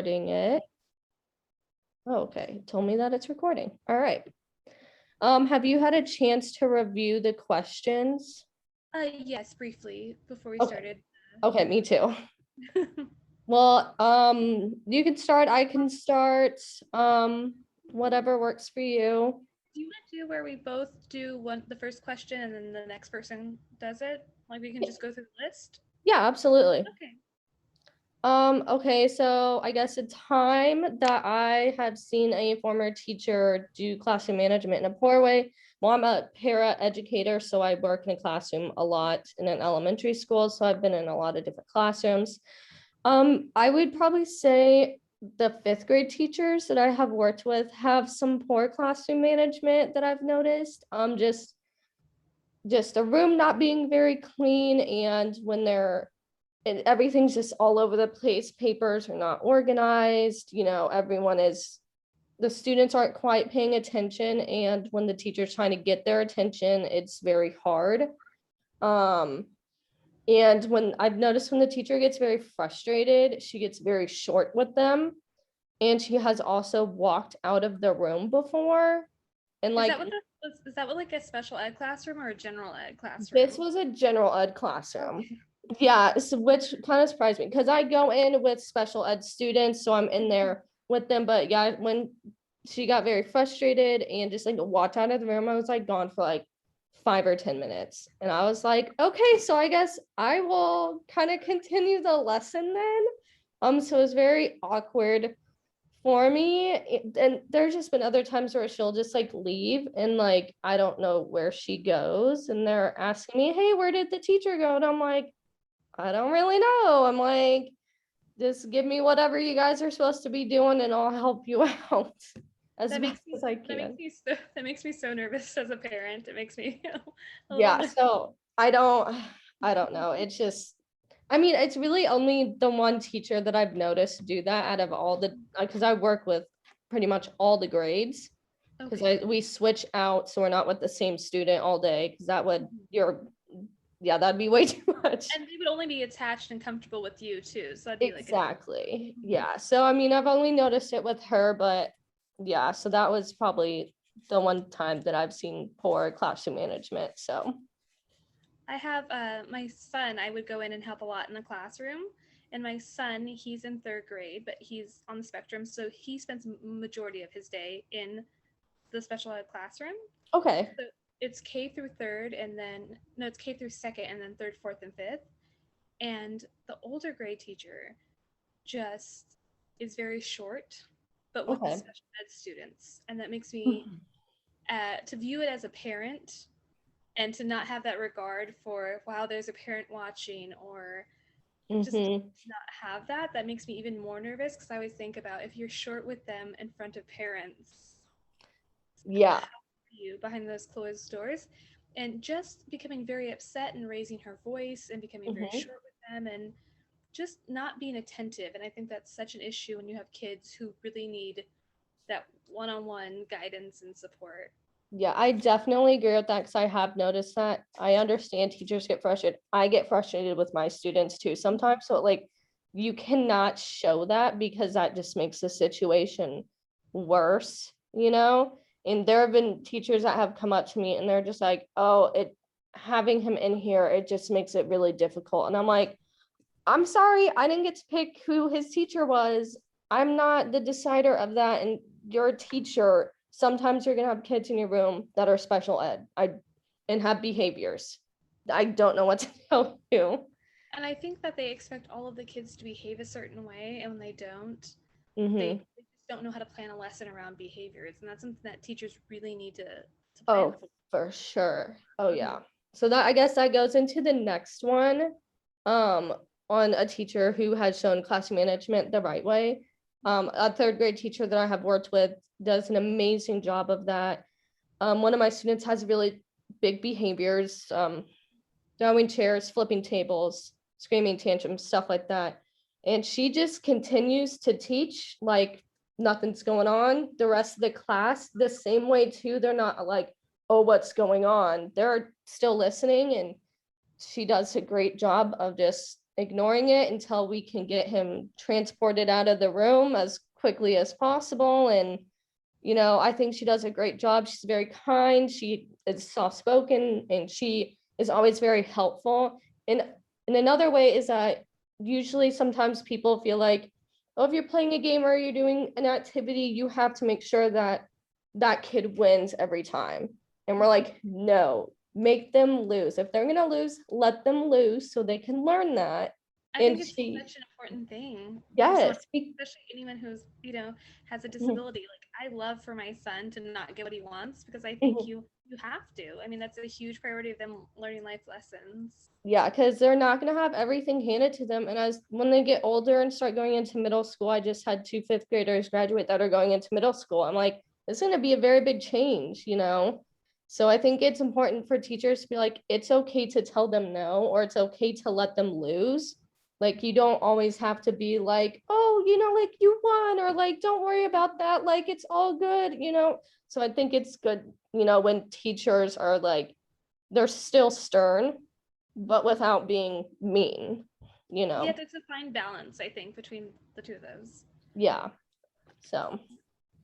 recording it. Oh, okay, told me that it's recording. All right. Have you had a chance to review the questions? Yes, briefly before we Okay. started. Okay, me too. Do Well, you can start, I can start, whatever works for you. you want to do where we both do the first question and then the next person does it? Like we can Yeah, just go through the list? yeah, absolutely. Okay. Okay, so I guess a time that I have seen a former teacher do classroom management in a poor way. Well, I'm a para educator, so I work in a classroom a lot in an elementary school. So I've been in a lot of different classrooms. I would probably say the fifth grade teachers that I have worked with have some poor classroom management that I've noticed. Just a room not being very clean, and when and everything's just all over the place. Papers are not organized, the students aren't quite paying attention, and when the teacher's trying to get their attention, it's very hard. Um, and when I've noticed when the teacher gets very frustrated, she gets very short with them. And she has also walked out of the room before. And Is like that what is that what like a special ed classroom or a general ed this classroom? was a general ed classroom. Okay. Yeah, so which kind of surprised me because I go in with special ed students, so I'm in there with them. But yeah, when she got very frustrated and just like walked out of the room, I was like gone for like 5 or 10 minutes. And I was like, okay, so I guess I will kind of continue the lesson then. So it was very awkward for me. And there's just been other times where she'll just like leave and like I don't know where she goes. And they're asking me, hey, where did the teacher go? And I'm like, I don't really know. I'm like, just give me whatever you guys are supposed to be doing and I'll help you out as That best makes me as I that makes can. me so that makes me so nervous as a parent. It makes me a little Yeah, nervous. so I don't know. It's just I mean, it's really only the one teacher that I've noticed do that out of all the because I work with pretty much all the grades because Okay. we switch out so we're not with the same student all day because that would yeah, that'd be way too much. And they would only be attached and comfortable with you too. So that'd be like a Exactly. Yeah. So I mean, I've only noticed it with her, but yeah, so that was probably the one time that I've seen poor classroom management. So I have my son. I would go in and help a lot in the classroom. And my son, he's in third grade, but he's on the spectrum. So he spends majority of his day in the special ed classroom. okay. So it's K through third, and then no, it's K through second, and then third, fourth, and fifth. And the older grade teacher just is very short, but with the Okay. special ed students, and that makes me to view it as a parent and to not have that regard for wow, there's a parent watching, or just Mm-hmm. not have that makes me even more nervous because I always think about if you're short with them in front of parents, Yeah. how are you behind those closed doors? And just becoming very upset and raising her voice and becoming very Mm-hmm. short with them and just not being attentive. And I think that's such an issue when you have kids who really need that one-on-one guidance and support. Yeah, I definitely agree with that because I have noticed that. I understand teachers get frustrated. I get frustrated with my students too sometimes. So like you cannot show that because that just makes the situation worse. And there have been teachers that have come up to me and they're just like, oh, it having him in here, it just makes it really difficult. And I'm like, I'm sorry, I didn't get to pick who his teacher was. I'm not the decider of that. And you're a teacher. Sometimes you're gonna have kids in your room that are special ed. And have behaviors. I don't know what to tell you. And I think that they expect all of the kids to behave a certain way, and when they don't, Hmm. they just don't know how to plan a lesson around behaviors, and that's something that teachers really need to plan Oh, for. for sure. Oh Mhm. yeah. So that I guess that goes into the next one. Um, on a teacher who has shown classroom management the right way. A third grade teacher that I have worked with does an amazing job of that. One of my students has really big behaviors, throwing chairs, flipping tables, screaming tantrums, stuff like that. And she just continues to teach like nothing's going on. The rest of the class, the same way too. They're not like, oh, what's going on? They're still listening, and she does a great job of just ignoring it until we can get him transported out of the room as quickly as possible. And, I think she does a great job. She's very kind. She is soft-spoken, and she is always very helpful. And another way is that usually sometimes people feel like, oh, if you're playing a game or you're doing an activity, you have to make sure that that kid wins every time. And we're like, no, make them lose. If they're gonna lose, let them lose so they can learn that. I And think it's such an important thing for someone, yes, especially anyone who's, has a disability. Like, I love for my son to not get what he wants, because I think you have to. I mean, that's a huge priority of them learning life lessons. yeah, because they're not gonna have everything handed to them. And as when they get older and start going into middle school, I just had 2 fifth graders graduate that are going into middle school. I'm like, it's gonna be a very big change, So I think it's important for teachers to be like, it's okay to tell them no, or it's okay to let them lose. Like, you don't always have to be like, oh, like, you won, or like, don't worry about that, like, it's all good. So I think it's good, when teachers are like, they're still stern, but without being mean. Yeah, there's a fine balance, I think, between the two of those. Yeah. So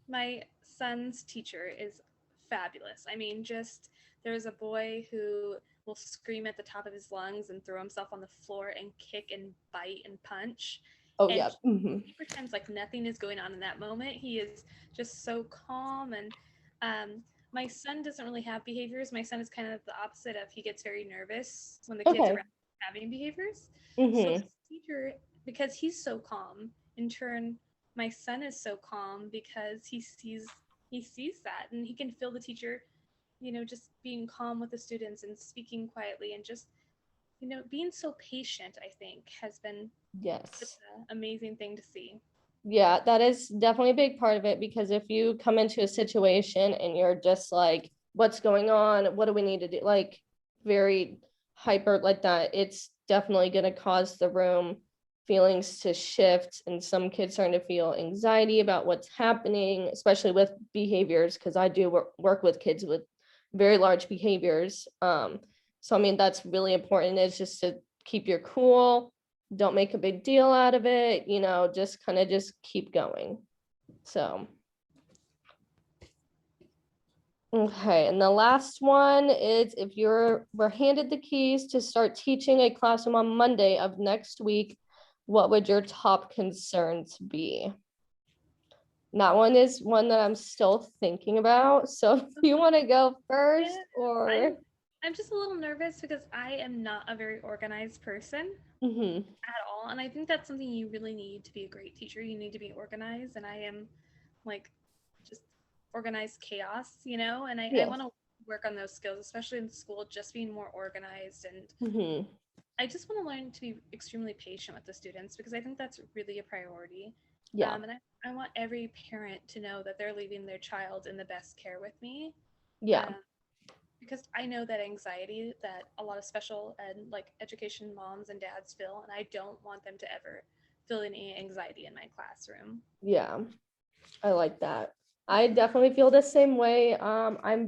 My son's teacher is fabulous. I mean, just there's a boy who will scream at the top of his lungs and throw himself on the floor and kick and bite and punch. oh And yeah. he pretends like nothing is going on in that moment. He is just so calm. And my son doesn't really have behaviors. My son is kind of the opposite of, he gets very nervous when the kids Okay. are having behaviors. So Mm-hmm. his teacher, because he's so calm, in turn, my son is so calm because he sees that, and he can feel the teacher, just being calm with the students and speaking quietly, and just, being so patient, I think, has been such Yes. an amazing thing to see. Yeah, that is definitely a big part of it, because if you come into a situation and you're just like, what's going on? What do we need to do? Like, very hyper like that, it's definitely going to cause the room feelings to shift, and some kids starting to feel anxiety about what's happening, especially with behaviors, because I do work with kids with very large behaviors. So I mean, that's really important, is just to keep your cool, don't make a big deal out of it, just kind of just keep going. So, okay. And the last one is, if we're handed the keys to start teaching a classroom on Monday of next week, what would your top concerns be? And that one is one that I'm still thinking about. So if you want to go first, Yeah, or I'm just a little nervous because I am not a very organized person Mhm. at all, and I think that's something you really need to be a great teacher. You need to be organized, and I am like just organized chaos, and I Yes. want to work on those skills, especially in school, just being more organized. And Mhm. I just want to learn to be extremely patient with the students, because I think that's really a priority. Yeah. And I want every parent to know that they're leaving their child in the best care with me. Yeah. Um, because I know that anxiety that a lot of special ed, like education moms and dads feel, and I don't want them to ever feel any anxiety in my classroom. Yeah. I like that. I definitely feel the same way. I'm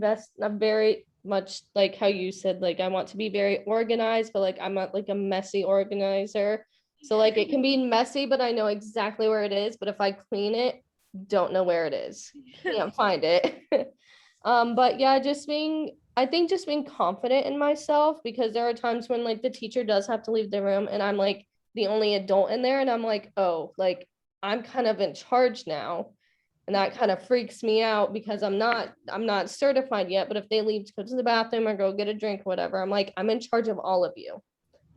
very much like how you said, like, I want to be very organized, but like, I'm not like a messy organizer. So like, it can be messy, but I know exactly where it is. But if I clean it, don't know where it is. Can't find it. But yeah, I think just being confident in myself, because there are times when like the teacher does have to leave the room and I'm like the only adult in there, and I'm like, oh, like, I'm kind of in charge now. And that kind of freaks me out, because I'm not certified yet, but if they leave to go to the bathroom or go get a drink or whatever, I'm like, I'm in charge of all of you.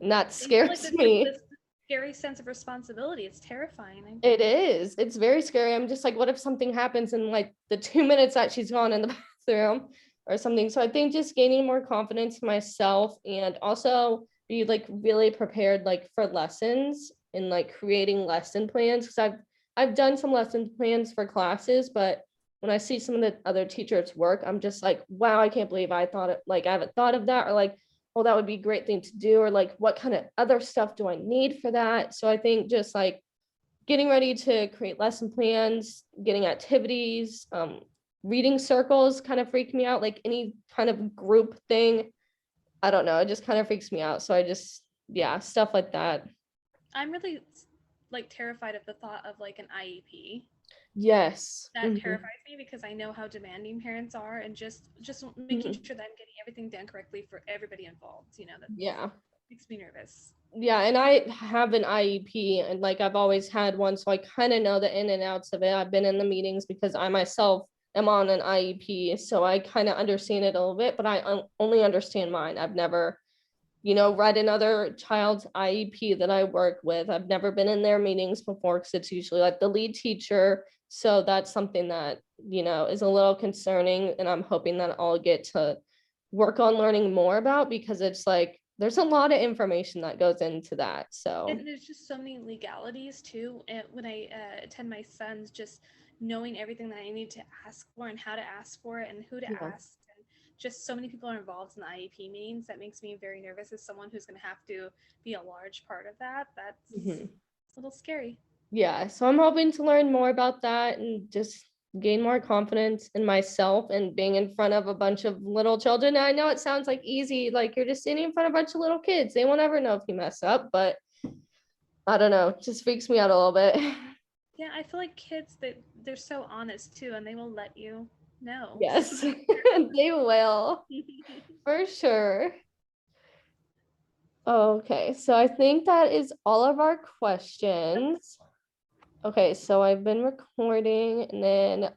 And that I feel like scares there's like me. this scary sense of responsibility. It's terrifying. It is. It's very scary. I'm just like, what if something happens in like the 2 minutes that she's gone in the bathroom or something? So I think just gaining more confidence in myself, and also be like really prepared like for lessons, and like creating lesson plans, because I've done some lesson plans for classes, but when I see some of the other teachers work, I'm just like, wow, I can't believe I haven't thought of that, or like, oh, that would be a great thing to do, or like, what kind of other stuff do I need for that? So I think just like getting ready to create lesson plans, getting activities, reading circles kind of freak me out, like any kind of group thing. I don't know, it just kind of freaks me out. So I just, yeah, stuff like that. I'm really like terrified of the thought of like an IEP. Yes. That terrifies me because I know how demanding parents are, and just making Mhm. sure that I'm getting everything done correctly for everybody involved. That Yeah. makes me nervous. Yeah, and I have an IEP, and like I've always had one, so I kind of know the in and outs of it. I've been in the meetings because I myself am on an IEP, so I kind of understand it a little bit, but I only understand mine. I've never, read another child's IEP that I work with. I've never been in their meetings before because it's usually like the lead teacher. So that's something that, is a little concerning, and I'm hoping that I'll get to work on learning more about, because it's like there's a lot of information that goes into that. So And there's just so many legalities too. And when I attend my son's, just knowing everything that I need to ask for and how to ask for it and who to yeah. ask. And just so many people are involved in the IEP meetings that makes me very nervous as someone who's going to have to be a large part of that. That's Mhm. a little scary. Yeah, so I'm hoping to learn more about that and just gain more confidence in myself and being in front of a bunch of little children. I know it sounds like easy, like you're just standing in front of a bunch of little kids. They won't ever know if you mess up, but I don't know, it just freaks me out a little bit. Yeah, I feel like kids that they're so honest too, and they will let you know. So Yes, be careful. they will, for sure. Okay, so I think that is all of our questions. Okay, so I've been recording, and then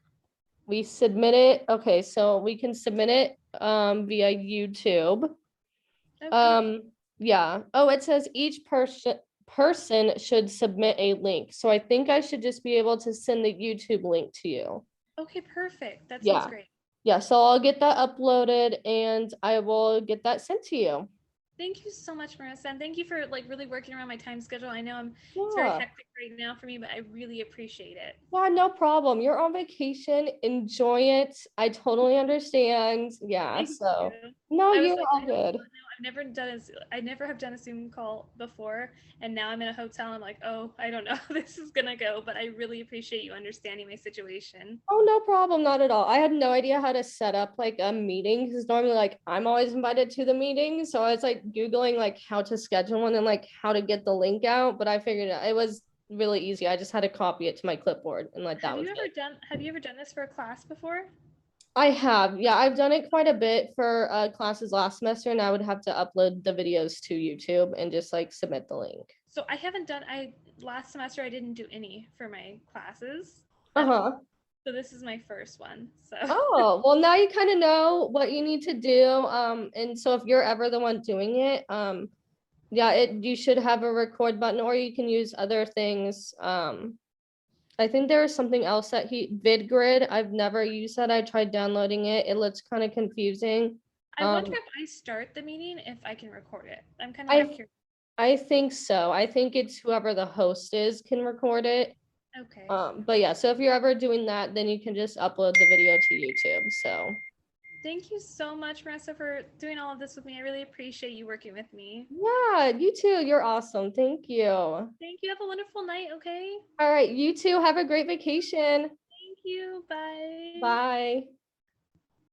we submit it. Okay, so we can submit it via YouTube. Okay. Um, yeah. Oh, it says each person should submit a link. So I think I should just be able to send the YouTube link to you. Okay, perfect. That sounds Yeah. great. Yeah, so I'll get that uploaded and I will get that sent to you. Thank you so much, Marissa, and thank you for like really working around my time schedule. I know it's very Yeah. hectic right now for me, but I really appreciate it. Yeah, no problem. You're on vacation. Enjoy it. I totally understand. Yeah, Thank you. so no, I was you're like, all I don't good. know. I never have done a Zoom call before, and now I'm in a hotel. I'm like, oh, I don't know how this is gonna go, but I really appreciate you understanding my situation. Oh, no problem, not at all. I had no idea how to set up like a meeting, because normally like I'm always invited to the meeting. So I was like Googling like how to schedule one and like how to get the link out, but I figured it was really easy. I just had to copy it to my clipboard and like that was it. Have you ever done this for a class before? I have, yeah, I've done it quite a bit for classes last semester, and I would have to upload the videos to YouTube and just like submit the link. So I haven't done I last semester I didn't do any for my classes at all. Uh-huh. So this is my first one. So Oh, well, now you kind of know what you need to do. And so if you're ever the one doing it, yeah, you should have a record button, or you can use other things. I think there is something else that VidGrid. I've never used that. I tried downloading it. It looks kind of confusing. I wonder Um, if I start the meeting if I can record it. I'm kind of I curious. I think so. I think it's whoever the host is can record it. Okay. But yeah, so if you're ever doing that, then you can just upload the video to YouTube. So Thank you so much, Marissa, for doing all of this with me. I really appreciate you working with me. yeah, you too. You're awesome. Thank you. All Thank you. Have a wonderful night, okay? right, you too. Have a great vacation. Thank you. Bye. Bye.